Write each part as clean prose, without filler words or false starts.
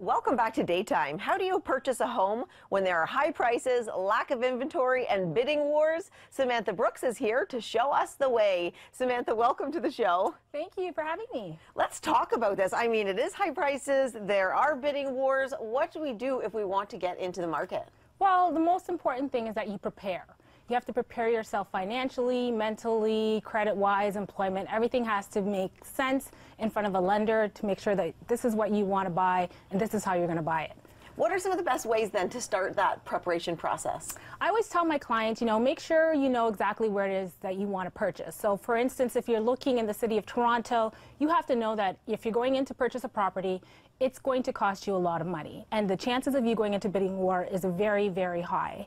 Welcome back to Daytime. How do you purchase a home when there are high prices, lack of inventory, and bidding wars? Samantha Brookes is here to show us the way. Samantha, welcome to the show. Thank you for having me. Let's talk about this. I mean, it is high prices, there are bidding wars. What do we do if we want to get into the market? Well, the most important thing is that you prepare. You have to prepare yourself financially, mentally, credit-wise, employment. Everything has to make sense in front of a lender to make sure that this is what you want to buy and this is how you're going to buy it. What are some of the best ways then to start that preparation process? I always tell my clients, make sure you know exactly where it is that you want to purchase. So for instance, if you're looking in the city of Toronto, you have to know that if you're going in to purchase a property, it's going to cost you a lot of money. And the chances of you going into bidding war is very, very high.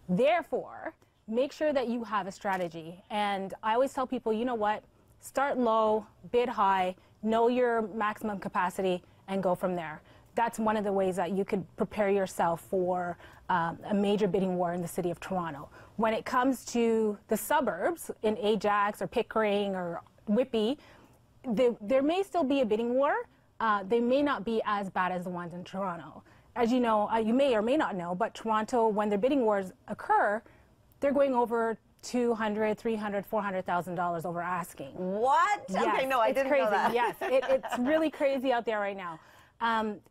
Therefore, make sure that you have a strategy. And I always tell people, you know what, start low, bid high, know your maximum capacity, and go from there. That's one of the ways that you could prepare yourself for a major bidding war in the city of Toronto. When it comes to the suburbs in Ajax or Pickering or Whitby, there may still be a bidding war. They may not be as bad as the ones in Toronto. As you know, you may or may not know, but Toronto, when their bidding wars occur, they're going over $200,000, $300,000, $400,000 over asking. What? Yes, okay, no, I didn't crazy. know that. Yes, it's really crazy out there right now.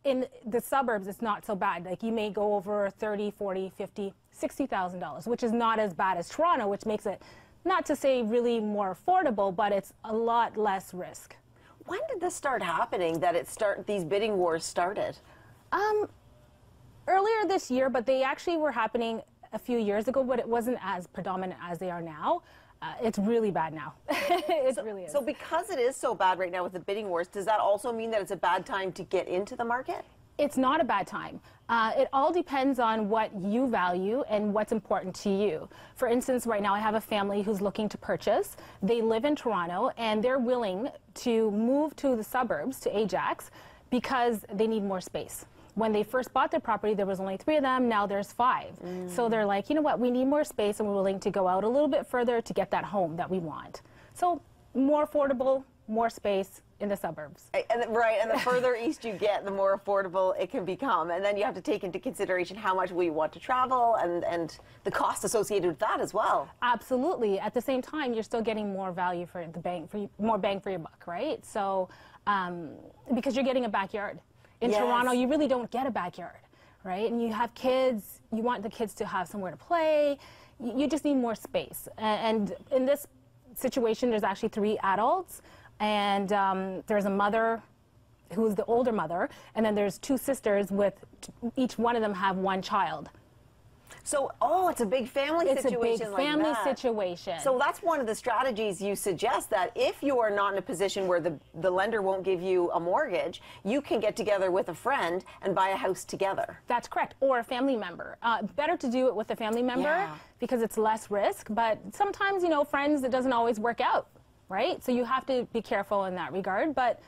In the suburbs, it's not so bad. Like you may go over $30,000, $40,000, $50,000, $60,000, which is not as bad as Toronto, which makes it, not to say really more affordable, but it's a lot less risk. When did this start happening? These bidding wars started? Earlier this year, but they actually were happening a few years ago, but it wasn't as predominant as they are now. It's really bad now. It really is. So because it is so bad right now with the bidding wars, does that also mean that it's a bad time to get into the market? It's not a bad time. It all depends on what you value and what's important to you. For instance, right now I have a family who's looking to purchase. They live in Toronto and they're willing to move to the suburbs, to Ajax, because they need more space. When they first bought their property, there was only 3 of them. Now there's 5. So they're like, you know what, we need more space and we're willing to go out a little bit further to get that home that we want. So more affordable, more space in the suburbs. Right, and the further east you get, the more affordable it can become. And then you have to take into consideration how much we want to travel and the cost associated with that as well. Absolutely. At the same time, you're still getting more value for the bank, more bang for your buck, right? So, because you're getting a backyard. In Toronto, you really don't get a backyard, right? And you have kids, you want the kids to have somewhere to play, you just need more space. And in this situation, there's actually 3 adults, and there's a mother who's the older mother, and then there's 2 sisters with each one of them have 1 child. So, it's a big family situation like that. It's a big family situation. So that's one of the strategies you suggest, that if you are not in a position where the lender won't give you a mortgage, you can get together with a friend and buy a house together. That's correct, or a family member. Better to do it with a family member because it's less risk, but sometimes, friends, it doesn't always work out, right? So you have to be careful in that regard, but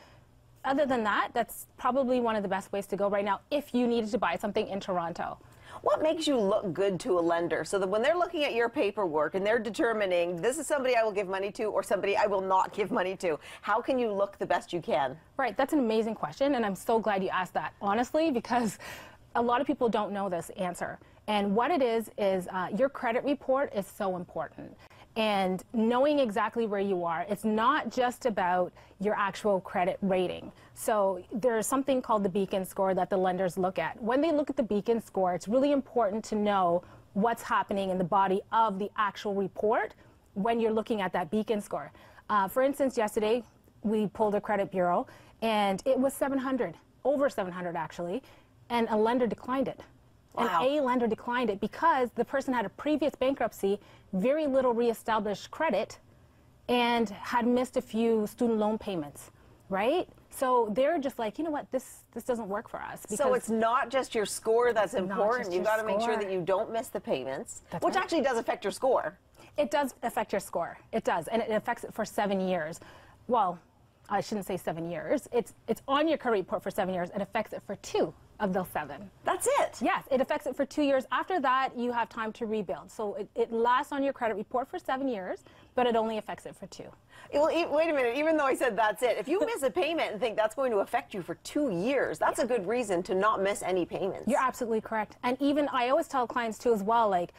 other than that, that's probably one of the best ways to go right now if you needed to buy something in Toronto. What makes you look good to a lender so that when they're looking at your paperwork and they're determining this is somebody I will give money to or somebody I will not give money to, how can you look the best you can? Right, that's an amazing question, and I'm so glad you asked that, honestly, because a lot of people don't know this answer. And what it is your credit report is so important. And knowing exactly where you are, it's not just about your actual credit rating. So there's something called the Beacon score that the lenders look at. When they look at the Beacon score, it's really important to know what's happening in the body of the actual report when you're looking at that Beacon score. For instance, yesterday we pulled a credit bureau and it was 700, over 700 actually, and a lender declined it. Wow. And a lender declined it because the person had a previous bankruptcy, very little reestablished credit, and had missed a few student loan payments, right? So they're just like, you know what, this doesn't work for us. So it's not just your score that's important. You've got to make sure that you don't miss the payments, which actually does affect your score. It does affect your score. It does, and it affects it for 7 years. Well, I shouldn't say 7 years. It's on your credit report for 7 years. It affects it for 2 of those 7. That's it? Yes, it affects it for 2 years. After that, you have time to rebuild. So it lasts on your credit report for 7 years, but it only affects it for 2. Well, wait a minute. Even though I said that's it, if you miss a payment and think that's going to affect you for 2 years, that's a good reason to not miss any payments. You're absolutely correct. And even I always tell clients too as well, like,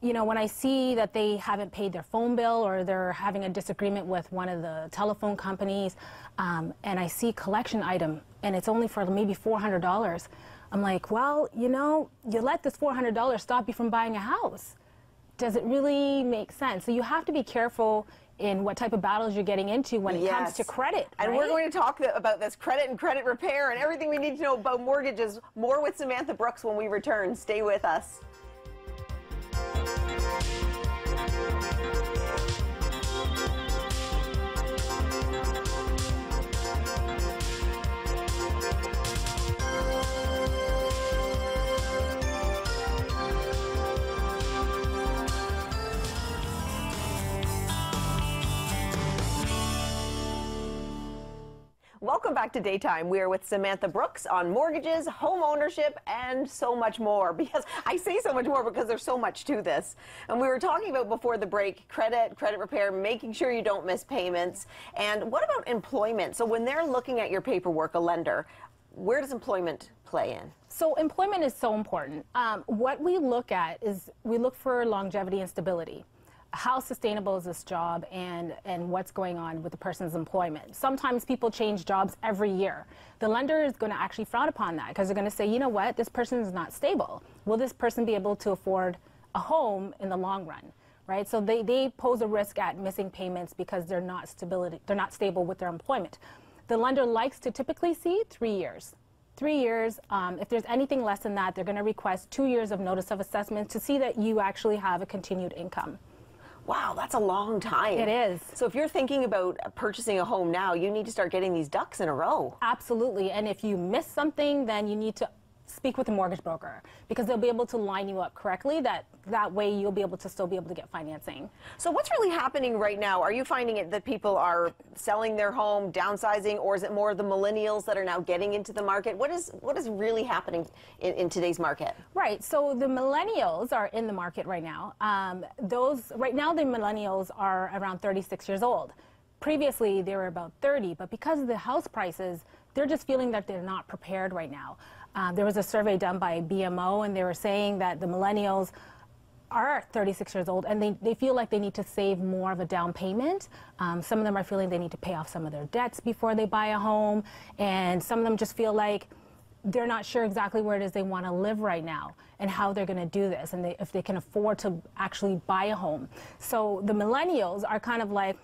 you know, when I see that they haven't paid their phone bill or they're having a disagreement with one of the telephone companies, and I see collection item and it's only for maybe $400, I'm like, well, you know, you let this $400 stop you from buying a house. Does it really make sense? So you have to be careful in what type of battles you're getting into when it comes to credit. And we're going to talk about this credit and credit repair and everything we need to know about mortgages. More with Samantha Brookes when we return. Stay with us. Welcome back to Daytime. We are with Samantha Brookes on mortgages, home ownership, and so much more. Because I say so much more because there's so much to this. And we were talking about before the break, credit repair, making sure you don't miss payments. And what about employment? So when they're looking at your paperwork, a lender, where does employment play in? So employment is so important. What we look at is we look for longevity and stability. How sustainable is this job and what's going on with the person's employment? Sometimes people change jobs every year. The lender is going to actually frown upon that because they're going to say, you know what, this person is not stable. Will this person be able to afford a home in the long run? Right? So they pose a risk at missing payments because they're not stable with their employment. The lender likes to typically see 3 years. 3 years. If there's anything less than that, they're going to request 2 years of notice of assessment to see that you actually have a continued income. Wow, that's a long time. It is. So if you're thinking about purchasing a home now, you need to start getting these ducks in a row. Absolutely. And if you miss something, then you need to speak with a mortgage broker because they'll be able to line you up correctly. That way you'll be able to still be able to get financing. So what's really happening right now? Are you finding it that people are selling their home, downsizing, or is it more the millennials that are now getting into the market? What is really happening in today's market? Right. So the millennials are in the market right now. Right now the millennials are around 36 years old. Previously they were about 30, but because of the house prices, they're just feeling that they're not prepared right now. There was a survey done by BMO, and they were saying that the millennials are 36 years old, and they feel like they need to save more of a down payment. Some of them are feeling they need to pay off some of their debts before they buy a home, and some of them just feel like they're not sure exactly where it is they want to live right now and how they're going to do this, and if they can afford to actually buy a home. So the millennials are kind of like,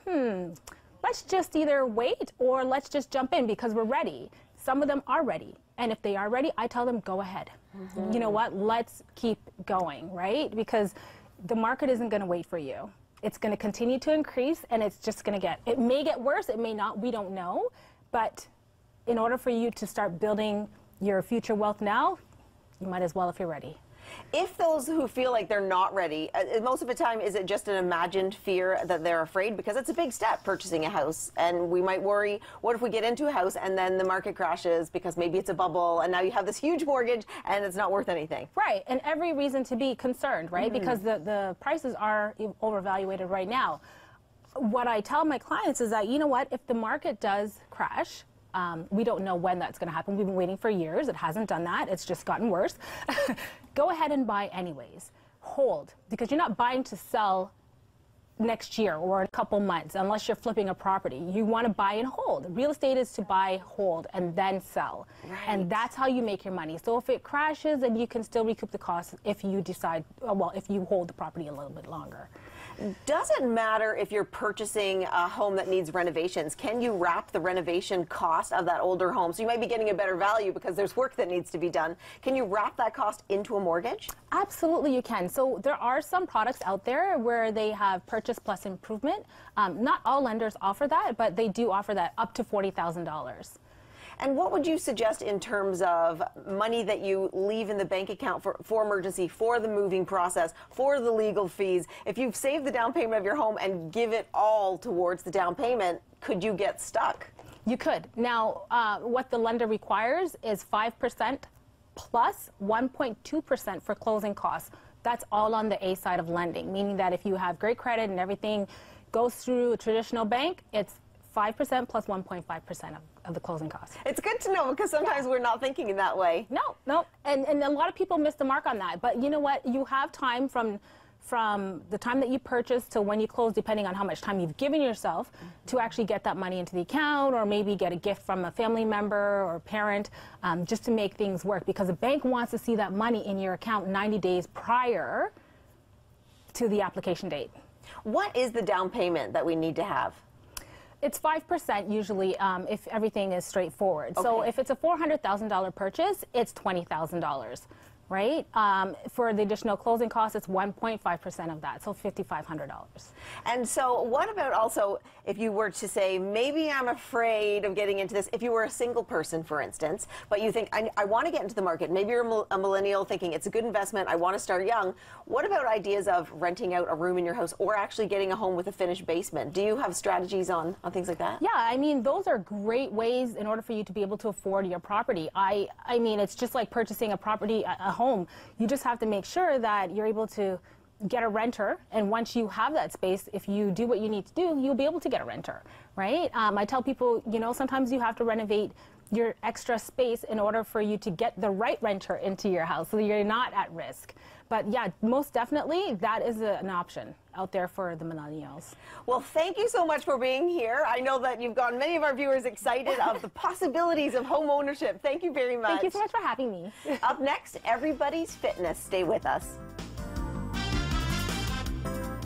let's just either wait or let's just jump in because we're ready. Some of them are ready. And if they are ready, I tell them, go ahead. You know what? Let's keep going, right? Because the market isn't going to wait for you. It's going to continue to increase, and it's just going to it may get worse, it may not, we don't know. But in order for you to start building your future wealth now, you might as well if you're ready. If those who feel like they're not ready, most of the time, is it just an imagined fear that they're afraid? Because it's a big step, purchasing a house. And we might worry, what if we get into a house and then the market crashes because maybe it's a bubble and now you have this huge mortgage and it's not worth anything? Right. And every reason to be concerned, right? Because the prices are overvaluated right now. What I tell my clients is that, you know what, if the market does crash, we don't know when that's going to happen. We've been waiting for years. It hasn't done that. It's just gotten worse. Go ahead and buy anyways. Hold, because you're not buying to sell next year or in a couple months unless you're flipping a property. You want to buy and hold. Real estate is to buy, hold, and then sell. Right. And that's how you make your money. So if it crashes, then you can still recoup the costs if you decide, well, if you hold the property a little bit longer. Does it matter if you're purchasing a home that needs renovations? Can you wrap the renovation cost of that older home? So you might be getting a better value because there's work that needs to be done. Can you wrap that cost into a mortgage? Absolutely, you can. So there are some products out there where they have purchase plus improvement. Not all lenders offer that, but they do offer that up to $40,000. And what would you suggest in terms of money that you leave in the bank account for emergency, for the moving process, for the legal fees? If you've saved the down payment of your home and give it all towards the down payment, could you get stuck? You could. Now, what the lender requires is 5% plus 1.2% for closing costs. That's all on the A side of lending, meaning that if you have great credit and everything goes through a traditional bank, it's 5% plus 1.5% of the closing costs. It's good to know because sometimes we're not thinking in that way. No. And a lot of people miss the mark on that. But you know what? You have time from the time that you purchase to when you close, depending on how much time you've given yourself to actually get that money into the account, or maybe get a gift from a family member or parent, just to make things work, because the bank wants to see that money in your account 90 days prior to the application date. What is the down payment that we need to have? It's 5% usually if everything is straightforward. Okay. So if it's a $400,000 purchase, it's $20,000. Right? For the additional closing costs, it's 1.5% of that, so $5,500. And so what about also if you were to say, maybe I'm afraid of getting into this, if you were a single person, for instance, but you think, I want to get into the market. Maybe you're a millennial thinking it's a good investment, I want to start young. What about ideas of renting out a room in your house or actually getting a home with a finished basement? Do you have strategies on things like that? Yeah, I mean, those are great ways in order for you to be able to afford your property. I mean, it's just like purchasing a property, a home. You just have to make sure that you're able to get a renter, and once you have that space, if you do what you need to do, you'll be able to get a renter, right? I tell people, you know, sometimes you have to renovate your extra space in order for you to get the right renter into your house, so you're not at risk. But yeah, most definitely, that is an option out there for the millennials. Well, thank you so much for being here. I know that you've gotten many of our viewers excited of the possibilities of home ownership. Thank you very much. Thank you so much for having me. Up next, everybody's fitness. Stay with us.